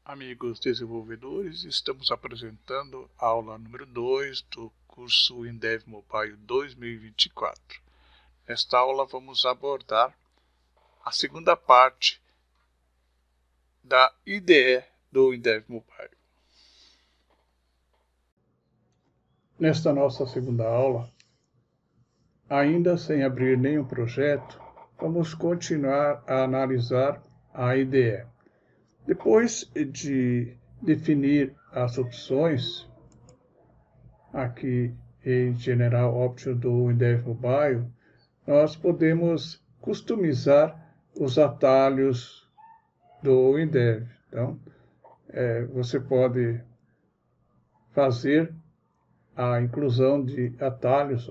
Amigos desenvolvedores, estamos apresentando a aula número 2 do curso Windev Mobile 2024. Nesta aula vamos abordar a segunda parte da IDE do Windev Mobile. Nesta nossa segunda aula, ainda sem abrir nenhum projeto, vamos continuar a analisar a IDE. Depois de definir as opções, aqui em General Option do Windev Mobile, nós podemos customizar os atalhos do Windev. Então, você pode fazer a inclusão de atalhos.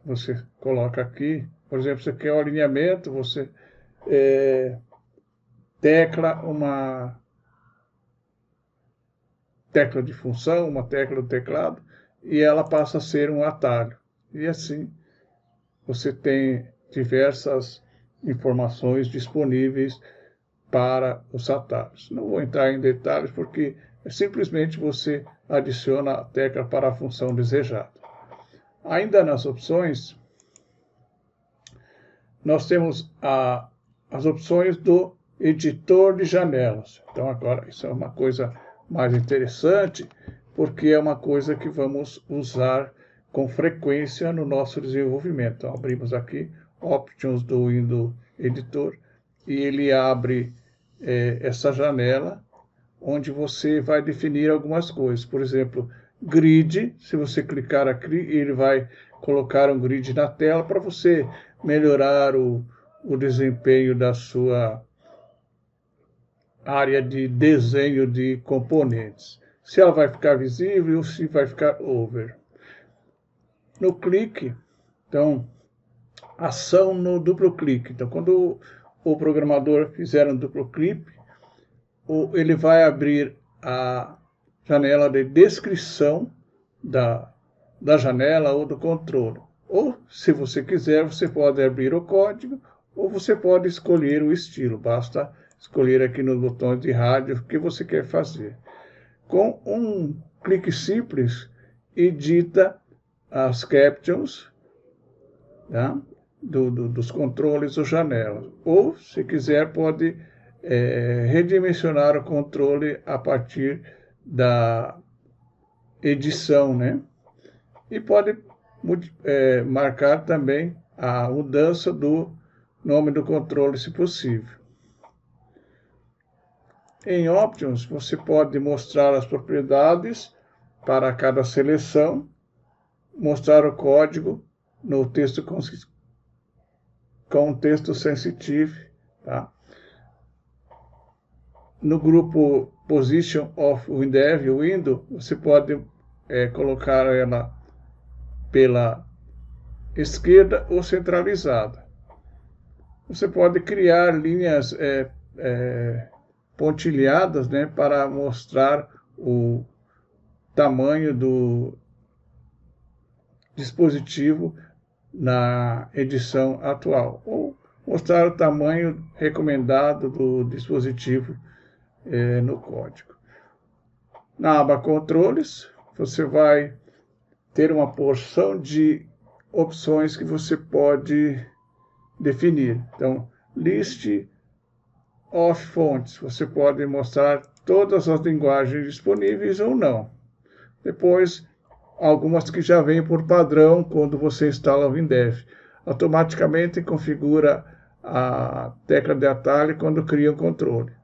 Você coloca aqui, por exemplo, você quer o alinhamento, você tecla uma tecla de função, uma tecla do teclado, e ela passa a ser um atalho. E assim, você tem diversas informações disponíveis para os atalhos. Não vou entrar em detalhes porque simplesmente você adiciona a tecla para a função desejada. Ainda nas opções, nós temos as opções do editor de janelas. Então agora isso é uma coisa mais interessante, porque é uma coisa que vamos usar com frequência no nosso desenvolvimento. Então, abrimos aqui Options do Windows Editor e ele abre essa janela onde você vai definir algumas coisas. Por exemplo, grid, se você clicar aqui, ele vai colocar um grid na tela para você melhorar o desempenho da sua área de desenho de componentes. Se ela vai ficar visível ou se vai ficar over. No clique, então, ação no duplo clique. Então, quando o programador fizer um duplo clique, ele vai abrir a janela de descrição da janela ou do controle. Ou, se você quiser, você pode abrir o código ou você pode escolher o estilo. Basta escolher aqui nos botões de rádio o que você quer fazer. Com um clique simples, edita as captions, tá? dos controles ou janelas. Ou, se quiser, pode redimensionar o controle a partir da edição, né? E pode marcar também a mudança do nome do controle, se possível. Em Options, você pode mostrar as propriedades para cada seleção, mostrar o código no texto com texto sensitive, tá? No grupo Position of Windev, Window, você pode colocar ela pela esquerda ou centralizada. Você pode criar linhas pontilhadas, né, para mostrar o tamanho do dispositivo na edição atual, ou mostrar o tamanho recomendado do dispositivo no código. Na aba Controles, você vai ter uma porção de opções que você pode definir. Então, List of Fonts, você pode mostrar todas as linguagens disponíveis ou não. Depois, algumas que já vêm por padrão quando você instala o Windev. Automaticamente configura a tecla de atalho quando cria um controle.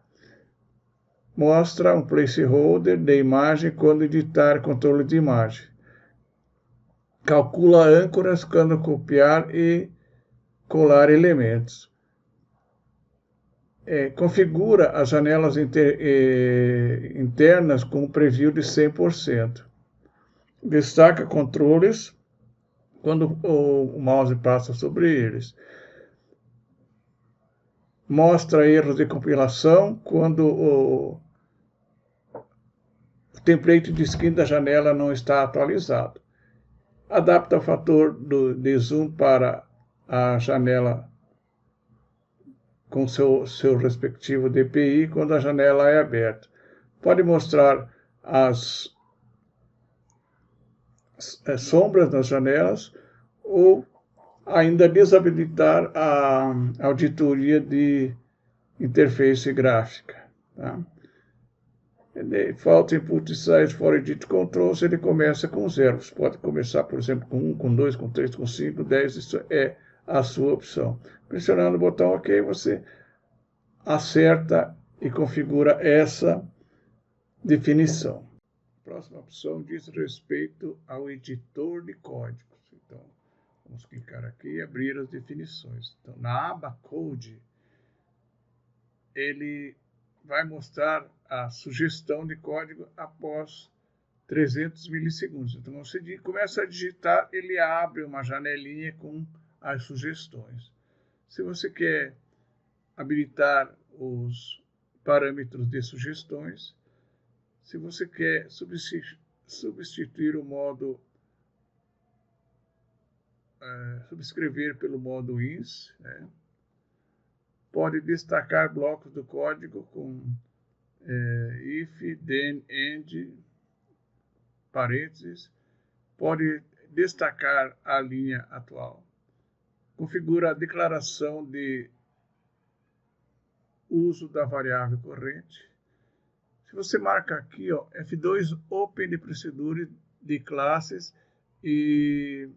Mostra um placeholder de imagem quando editar controle de imagem. Calcula âncoras quando copiar e colar elementos. Configura as janelas internas com preview de 100%. Destaca controles quando o mouse passa sobre eles. Mostra erros de compilação quando o template de skin da janela não está atualizado. Adapta o fator de zoom para a janela com seu respectivo DPI quando a janela é aberta. Pode mostrar as sombras nas janelas ou ainda desabilitar a auditoria de interface gráfica. Tá? Falta input size for edit controls, ele começa com 0. Você pode começar, por exemplo, com 1, com 2, com 3, com 5, 10, isso é a sua opção. Pressionando o botão OK, você acerta e configura essa definição. A próxima opção diz respeito ao editor de códigos. Então, vamos clicar aqui e abrir as definições. Então, na aba Code, ele vai mostrar a sugestão de código após 300 milissegundos. Então, você começa a digitar, ele abre uma janelinha com as sugestões. Se você quer habilitar os parâmetros de sugestões, se você quer substituir o modo, subscrever pelo modo ins, né? Pode destacar blocos do código com if, then, and, parênteses. Pode destacar a linha atual. Configura a declaração de uso da variável corrente. Se você marca aqui, ó, F2 Open the Procedure de classes e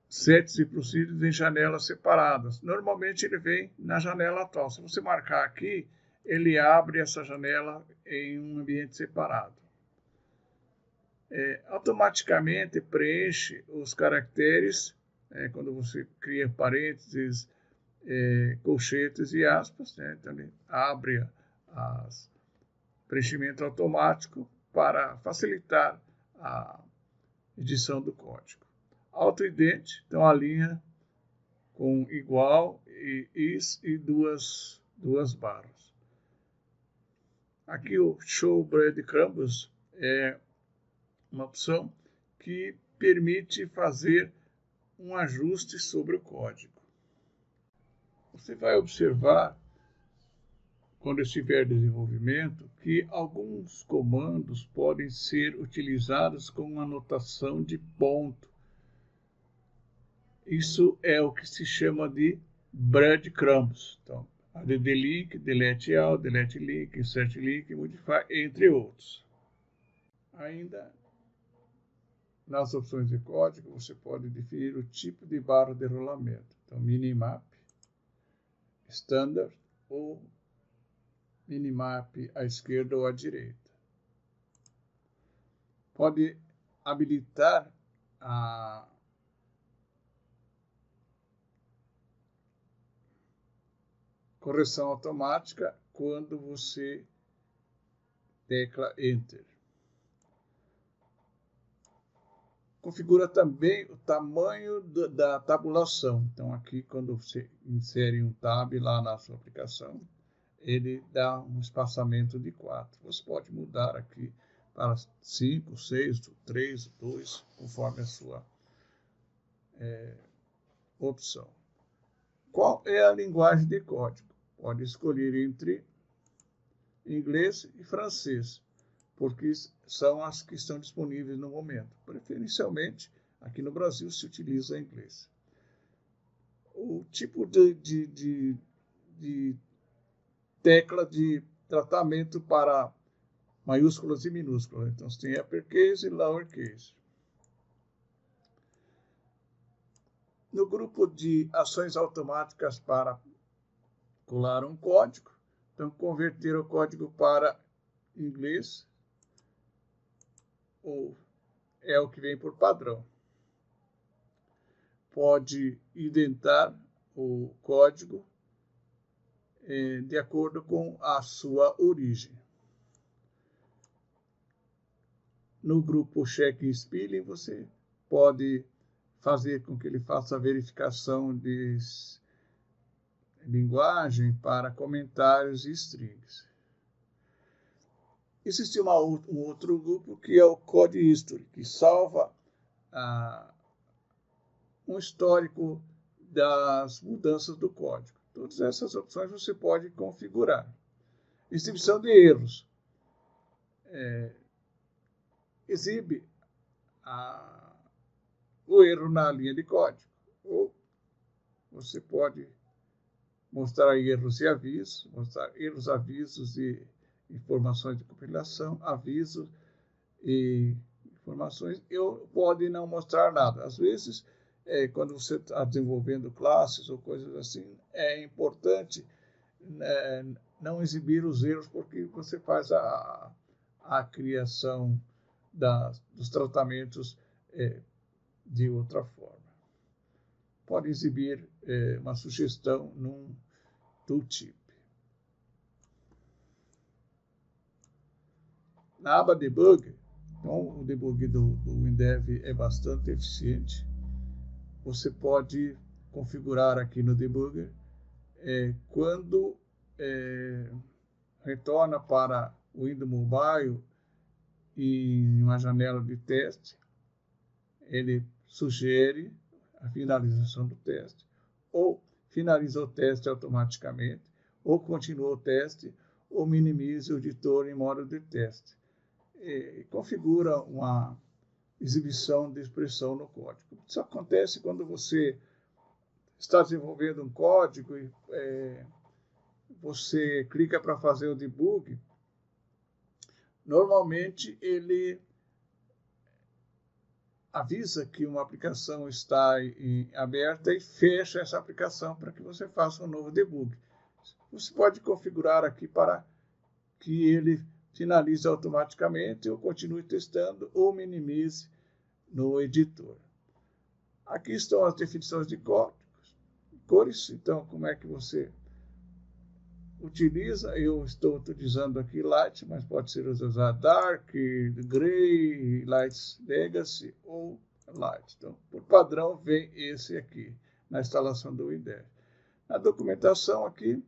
sets e procedures em janelas separadas. Normalmente ele vem na janela atual. Se você marcar aqui, ele abre essa janela em um ambiente separado. Automaticamente preenche os caracteres, quando você cria parênteses, colchetes e aspas, né? Então ele abre preenchimento automático para facilitar a edição do código. Auto-ident, então a linha com igual e duas barras. Aqui o Show Breadcrumbs é uma opção que permite fazer um ajuste sobre o código. Você vai observar, quando estiver em desenvolvimento, que alguns comandos podem ser utilizados com uma notação de ponto. Isso é o que se chama de breadcrumbs. Então, add link, delete all, delete link, insert link, modify, entre outros. Ainda, nas opções de código, você pode definir o tipo de barra de rolamento. Então, minimap, standard ou minimap à esquerda ou à direita. Pode habilitar a correção automática quando você tecla Enter. Configura também o tamanho da tabulação. Então, aqui, quando você insere um tab lá na sua aplicação, ele dá um espaçamento de 4. Você pode mudar aqui para 5, 6, 3, 2, conforme a sua opção. Qual é a linguagem de código? Pode escolher entre inglês e francês, porque são as que estão disponíveis no momento. Preferencialmente, aqui no Brasil se utiliza inglês. O tipo de tecla de tratamento para maiúsculas e minúsculas. Então, você tem uppercase e lowercase. No grupo de ações automáticas para colar um código, então, converter o código para inglês, ou é o que vem por padrão. Pode indentar o código de acordo com a sua origem. No grupo Check e Spelling, você pode fazer com que ele faça a verificação de linguagem para comentários e strings. Existe um outro grupo que é o Code History, que salva um histórico das mudanças do código. Todas essas opções você pode configurar. Exibição de erros. exibe o erro na linha de código. Ou você pode mostrar erros e avisos, mostrar erros, avisos e informações de compilação, avisos e informações. Pode não mostrar nada. Às vezes, quando você está desenvolvendo classes ou coisas assim, é importante não exibir os erros, porque você faz a criação dos tratamentos de outra forma. Pode exibir uma sugestão num tooltip. Na aba Debug, então, o debug do WinDev é bastante eficiente. Você pode configurar aqui no debugger quando retorna para o Windows Mobile em uma janela de teste, ele sugere a finalização do teste, ou finaliza o teste automaticamente, ou continua o teste, ou minimize o editor em modo de teste. E configura uma exibição de expressão no código. Isso acontece quando você está desenvolvendo um código e você clica para fazer o debug. Normalmente ele avisa que uma aplicação está aberta e fecha essa aplicação para que você faça um novo debug. Você pode configurar aqui para que ele finalize automaticamente ou continue testando ou minimize no editor. Aqui estão as definições de cores. Então, como é que você utiliza? Eu estou utilizando aqui Light, mas pode ser usado Dark, Gray, Light Legacy ou Light. Então, por padrão, vem esse aqui na instalação do WinDev. Na documentação aqui,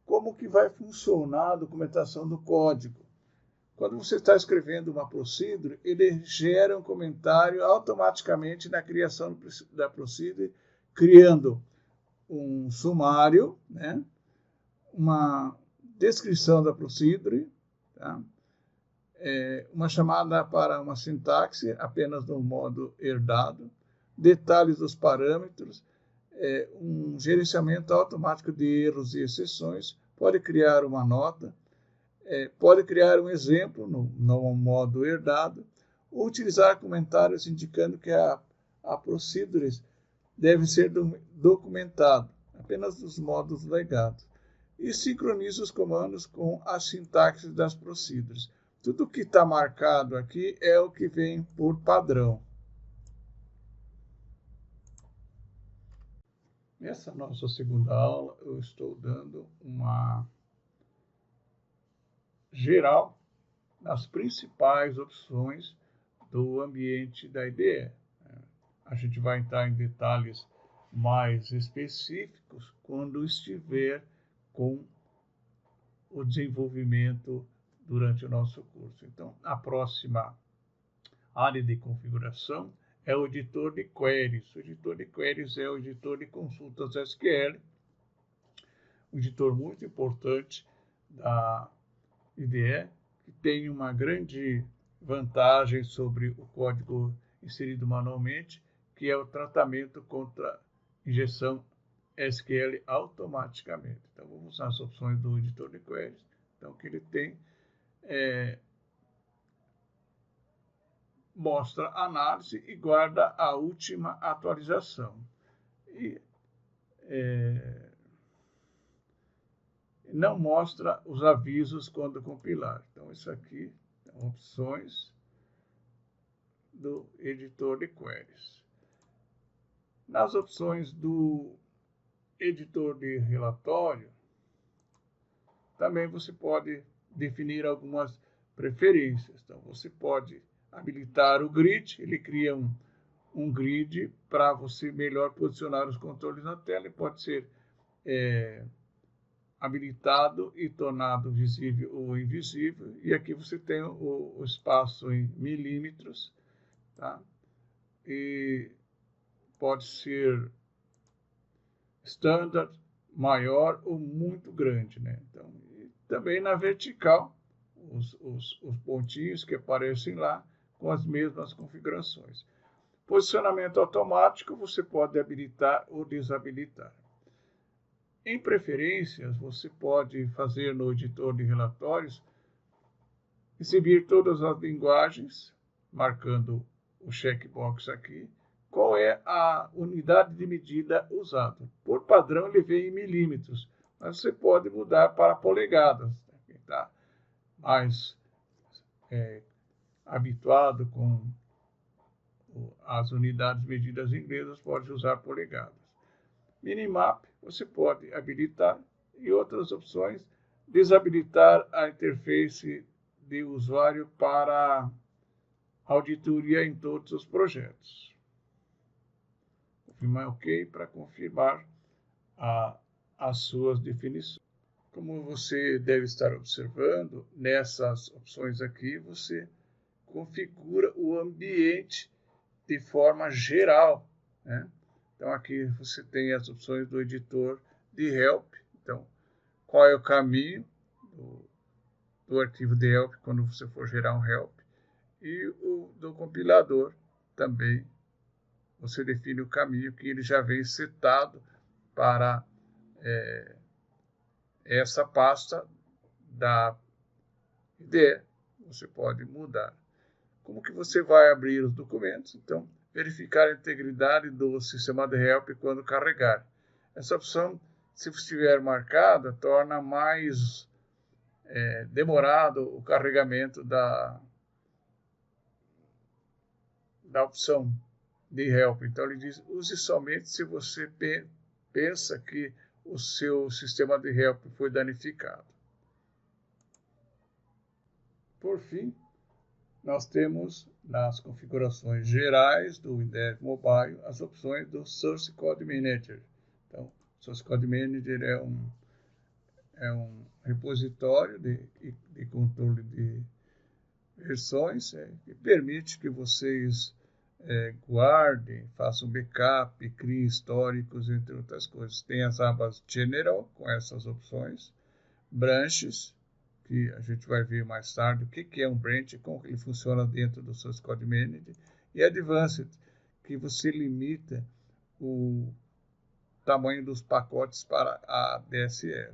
como que vai funcionar a documentação do código. Quando você está escrevendo uma procedure, ele gera um comentário automaticamente na criação da procedure, criando um sumário, né? Uma descrição da procedure, tá? Uma chamada para uma sintaxe, apenas no modo herdado, detalhes dos parâmetros, um gerenciamento automático de erros e exceções, pode criar uma nota, pode criar um exemplo no modo herdado, ou utilizar comentários indicando que a procedure deve ser documentado, apenas nos modos legados. E sincroniza os comandos com a sintaxe das procedures. Tudo que está marcado aqui é o que vem por padrão. Nessa nossa segunda aula, eu estou dando uma geral nas principais opções do ambiente da IDE. A gente vai entrar em detalhes mais específicos quando estiver com o desenvolvimento durante o nosso curso. Então, a próxima área de configuração é o editor de queries. O editor de queries é o editor de consultas SQL, um editor muito importante da IDE, que tem uma grande vantagem sobre o código inserido manualmente, que é o tratamento contra injeção SQL automaticamente. Então, vamos nas opções do editor de queries. Então, o que ele tem mostra a análise e guarda a última atualização. E não mostra os avisos quando compilar. Então, isso aqui são opções do editor de queries. Nas opções do editor de relatório, também você pode definir algumas preferências. Então, você pode habilitar o grid, ele cria um grid para você melhor posicionar os controles na tela, e pode ser habilitado e tornado visível ou invisível. E aqui você tem o espaço em milímetros, tá? E pode ser standard, maior ou muito grande, né? Então, e também na vertical, os pontinhos que aparecem lá com as mesmas configurações. Posicionamento automático você pode habilitar ou desabilitar. Em preferências, você pode fazer no editor de relatórios, exibir todas as linguagens, marcando o checkbox aqui, qual é a unidade de medida usada. Por padrão, ele vem em milímetros, mas você pode mudar para polegadas. Quem está mais habituado com as unidades medidas inglesas pode usar polegadas. Minimap você pode habilitar e outras opções, desabilitar a interface de usuário para auditoria em todos os projetos. Confirmar OK para confirmar as suas definições. Como você deve estar observando, nessas opções aqui você configura o ambiente de forma geral, né? Então aqui você tem as opções do editor de help. Então, qual é o caminho do arquivo de help quando você for gerar um help, e o do compilador também. Você define o caminho que ele já vem setado para essa pasta da IDE. Você pode mudar. Como que você vai abrir os documentos? Então, verificar a integridade do sistema de help quando carregar. Essa opção, se estiver marcada, torna mais demorado o carregamento da opção de help. Então, ele diz, use somente se você pensa que o seu sistema de help foi danificado. Por fim, nós temos nas configurações gerais do WinDev Mobile as opções do Source Code Manager. Então, o Source Code Manager é um repositório de controle de versões que permite que vocês guardem, façam backup, criem históricos, entre outras coisas. Tem as abas General, com essas opções, Branches, que a gente vai ver mais tarde o que é um branch, como ele funciona dentro do Source Code Manager, e Advanced, que você limita o tamanho dos pacotes para a DSL.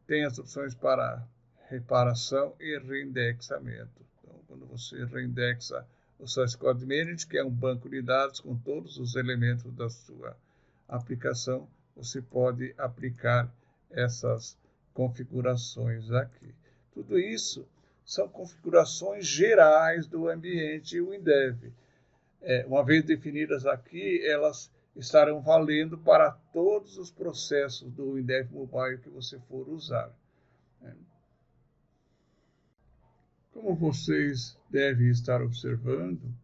Tem as opções para reparação e reindexamento. Então, quando você reindexa o Source Code Manager, que é um banco de dados com todos os elementos da sua aplicação, você pode aplicar essas configurações aqui. Tudo isso são configurações gerais do ambiente WinDev. Uma vez definidas aqui, elas estarão valendo para todos os processos do WinDev Mobile que você for usar. Como vocês devem estar observando,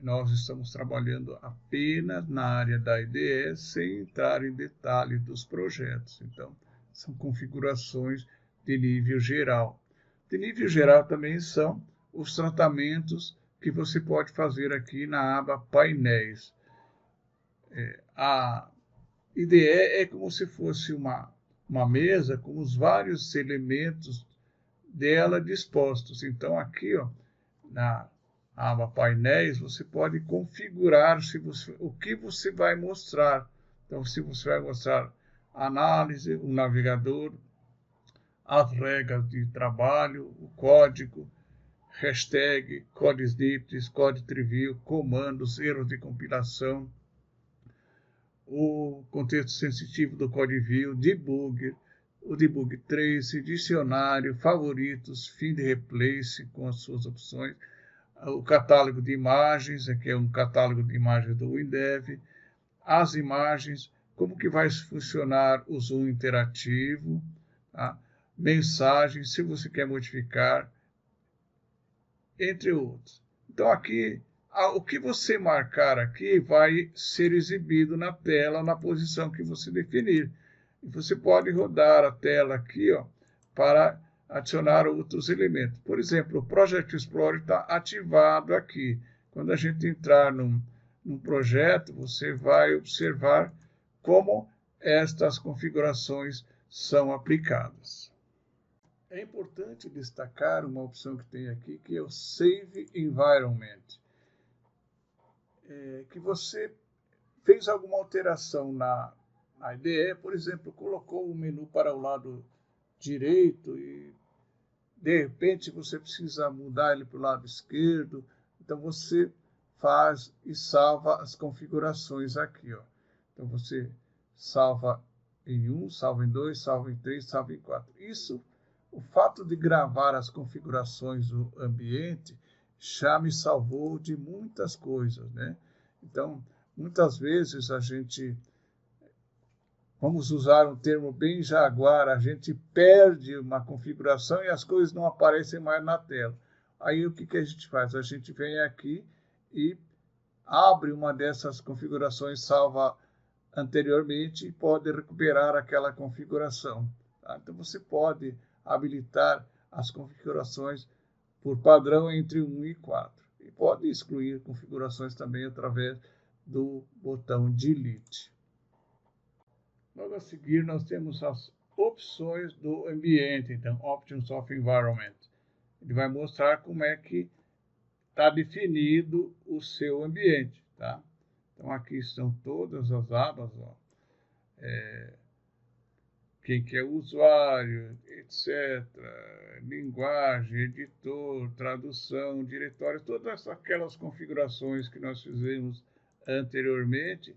nós estamos trabalhando apenas na área da IDE, sem entrar em detalhes dos projetos. Então, são configurações de nível geral. De nível geral também são os tratamentos que você pode fazer aqui na aba Painéis. A IDE é como se fosse uma mesa com os vários elementos dela dispostos. Então, aqui, na aba Painéis, você pode configurar o que você vai mostrar. Então, se você vai mostrar análise, o navegador, as regras de trabalho, o código, hashtag, code snippets, code preview, comandos, erros de compilação, o contexto sensitivo do code view, debugger, o debug trace, dicionário, favoritos, fim de replace com as suas opções, o catálogo de imagens, que é um catálogo de imagens do WinDev, as imagens, como que vai funcionar o zoom interativo, tá? Mensagens, se você quer modificar, entre outros. Então aqui, o que você marcar aqui vai ser exibido na tela na posição que você definir. E você pode rodar a tela aqui, para adicionar outros elementos. Por exemplo, o Project Explorer está ativado aqui. Quando a gente entrar num projeto, você vai observar como estas configurações são aplicadas. É importante destacar uma opção que tem aqui, que é o Save Environment. Que você fez alguma alteração na IDE, por exemplo, colocou o menu para o lado direito e, de repente, você precisa mudar ele para o lado esquerdo. Então, você faz e salva as configurações aqui. Ó. Então, você salva em 1, salva em 2, salva em 3, salva em 4. Isso, o fato de gravar as configurações do ambiente já me salvou de muitas coisas, né? Então, muitas vezes a gente, vamos usar um termo bem jaguar, a gente perde uma configuração e as coisas não aparecem mais na tela. Aí o que a gente faz? A gente vem aqui e abre uma dessas configurações salva anteriormente e pode recuperar aquela configuração. Tá? Então você pode habilitar as configurações por padrão entre 1 e 4. E pode excluir configurações também através do botão Delete. Logo a seguir, nós temos as opções do ambiente, então, Options of Environment. Ele vai mostrar como é que está definido o seu ambiente, tá? Então, aqui estão todas as abas, ó. Quem que é o usuário, etc., linguagem, editor, tradução, diretório, todas aquelas configurações que nós fizemos anteriormente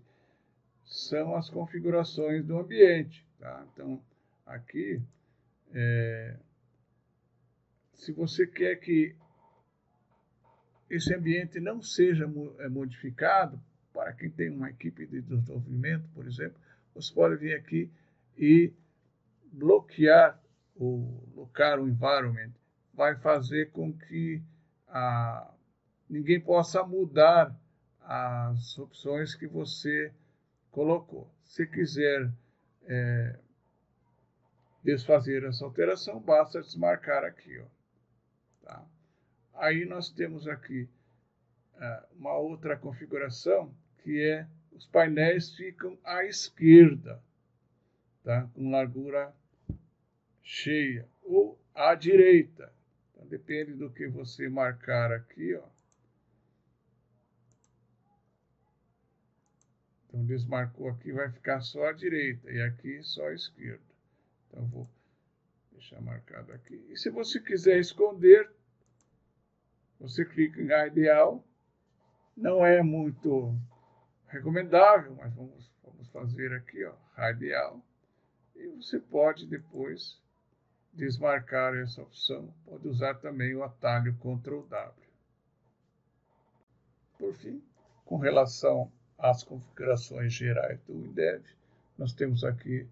são as configurações do ambiente. Tá? Então, aqui, se você quer que esse ambiente não seja modificado, para quem tem uma equipe de desenvolvimento, por exemplo, você pode vir aqui e bloquear o local environment. Vai fazer com que ninguém possa mudar as opções que você colocou. Se quiser desfazer essa alteração, basta desmarcar aqui. Ó. Tá? Aí nós temos aqui uma outra configuração, que é os painéis ficam à esquerda, tá? Com largura cheia, ou à direita. Então, depende do que você marcar aqui. Ó. Então, desmarcou aqui, vai ficar só à direita, e aqui só à esquerda. Então, vou deixar marcado aqui. E se você quiser esconder, você clica em radial. Não é muito recomendável, mas vamos fazer aqui, ó, radial. E você pode depois desmarcar essa opção. Pode usar também o atalho Ctrl W. Por fim, com relação às configurações gerais do WinDev, nós temos aqui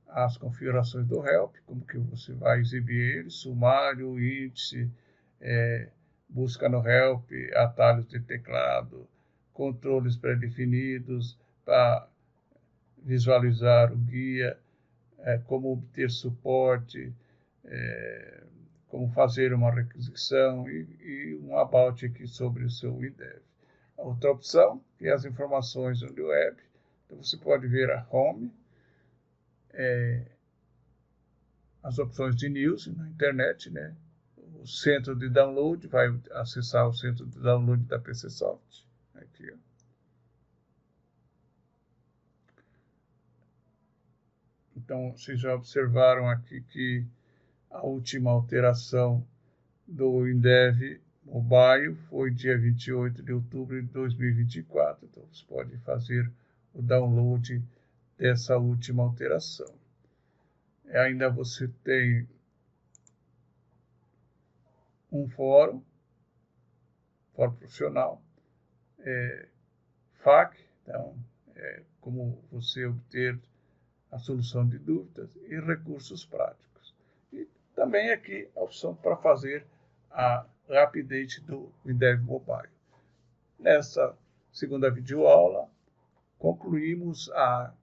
as configurações do help, como que você vai exibir ele, sumário, índice, busca no help, atalhos de teclado, controles pré-definidos para visualizar o guia, como obter suporte, como fazer uma requisição e um about aqui sobre o seu WinDev. A outra opção é as informações do web. Então você pode ver a home, as opções de news na internet, né? O centro de download, vai acessar o centro de download da PCSoft. Aqui, ó. Então, vocês já observaram aqui que a última alteração do WinDev Mobile foi dia 28 de outubro de 2024. Então, você pode fazer o download dessa última alteração. Ainda você tem um fórum profissional, FAQ, então, como você obter a solução de dúvidas e recursos práticos. E também aqui a opção para fazer a update do WinDev Mobile. Nessa segunda videoaula, concluímos a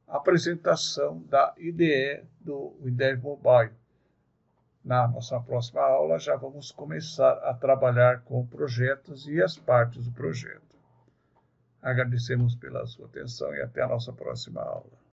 apresentação da IDE do WinDev Mobile. Na nossa próxima aula, já vamos começar a trabalhar com projetos e as partes do projeto. Agradecemos pela sua atenção e até a nossa próxima aula.